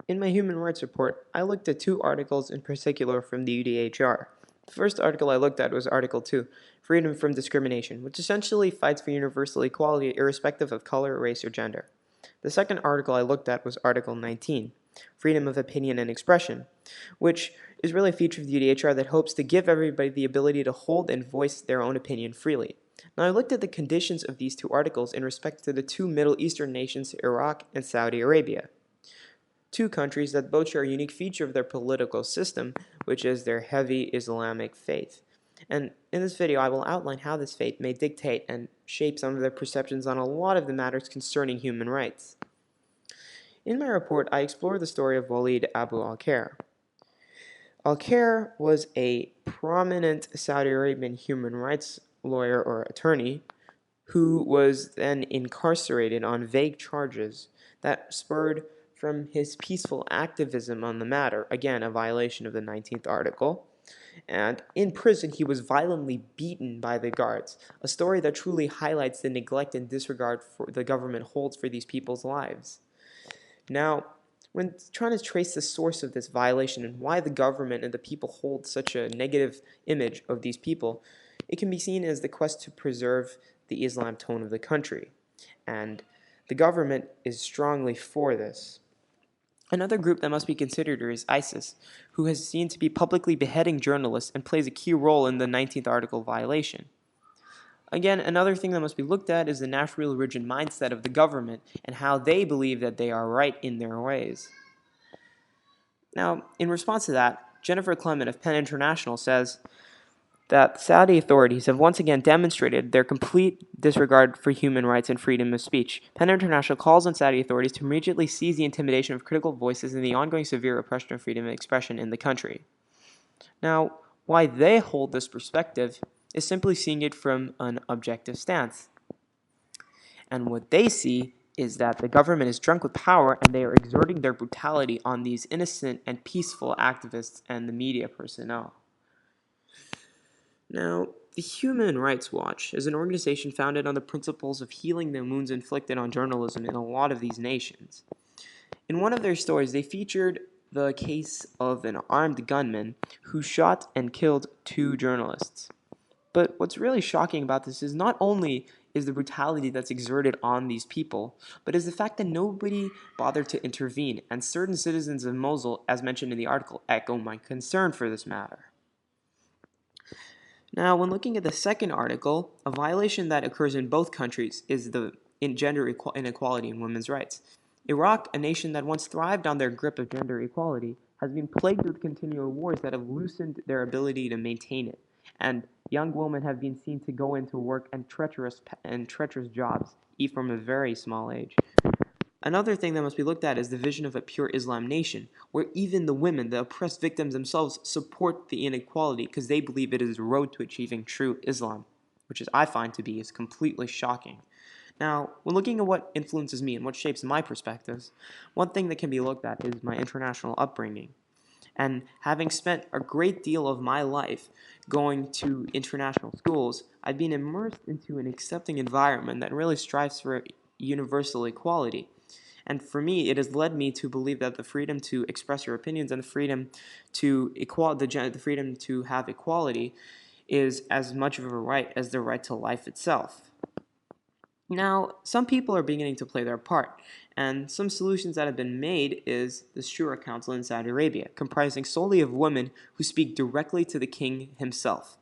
In my human rights report, I looked at two articles in particular from the UDHR. The first article I looked at was Article 2, Freedom from Discrimination, which essentially fights for universal equality irrespective of color, race, or gender. The second article I looked at was Article 19, Freedom of Opinion and Expression, which is really a feature of the UDHR that hopes to give everybody the ability to hold and voice their own opinion freely. Now, I looked at the conditions of these two articles in respect to the two Middle Eastern nations, Iraq and Saudi Arabia. Two countries that both share a unique feature of their political system, which is their heavy Islamic faith. And in this video, I will outline how this faith may dictate and shape some of their perceptions on a lot of the matters concerning human rights. In my report, I explore the story of Walid Abu al-Khair. Al-Khair was a prominent Saudi Arabian human rights lawyer or attorney who was then incarcerated on vague charges that spurred from his peaceful activism on the matter, again a violation of the 19th article. And in prison, he was violently beaten by the guards, a story that truly highlights the neglect and disregard for the government holds for these people's lives. Now, when trying to trace the source of this violation and why the government and the people hold such a negative image of these people, it can be seen as the quest to preserve the Islam tone of the country. And the government is strongly for this. Another group that must be considered is ISIS, who has seen to be publicly beheading journalists and plays a key role in the 19th article violation. Again, another thing that must be looked at is the natural religion mindset of the government and how they believe that they are right in their ways. Now, in response to that, Jennifer Clement of PEN International says that Saudi authorities have once again demonstrated their complete disregard for human rights and freedom of speech. PEN International calls on Saudi authorities to immediately seize the intimidation of critical voices and the ongoing severe oppression of freedom of expression in the country. Now, why they hold this perspective is simply seeing it from an objective stance. And what they see is that the government is drunk with power and they are exerting their brutality on these innocent and peaceful activists and the media personnel. Now, the Human Rights Watch is an organization founded on the principles of healing the wounds inflicted on journalism in a lot of these nations. In one of their stories, they featured the case of an armed gunman who shot and killed two journalists. But what's really shocking about this is not only is the brutality that's exerted on these people, but is the fact that nobody bothered to intervene, and certain citizens of Mosul, as mentioned in the article, echo my concern for this matter. Now, when looking at the second article, a violation that occurs in both countries is the gender inequality and women's rights. Iraq, a nation that once thrived on their grip of gender equality, has been plagued with continual wars that have loosened their ability to maintain it. And young women have been seen to go into work and treacherous jobs, even from a very small age. Another thing that must be looked at is the vision of a pure Islam nation, where even the women, the oppressed victims themselves, support the inequality because they believe it is the road to achieving true Islam, which I find to be is completely shocking. Now, when looking at what influences me and what shapes my perspectives, one thing that can be looked at is my international upbringing. And having spent a great deal of my life going to international schools, I've been immersed into an accepting environment that really strives for universal equality. And for me, it has led me to believe that the freedom to express your opinions and the freedom to the freedom to have equality is as much of a right as the right to life itself. Now, some people are beginning to play their part, and some solutions that have been made is the Shura Council in Saudi Arabia, comprising solely of women who speak directly to the king himself.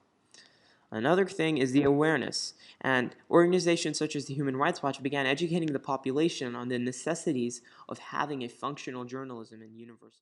Another thing is the awareness, and organizations such as the Human Rights Watch began educating the population on the necessities of having a functional journalism in universal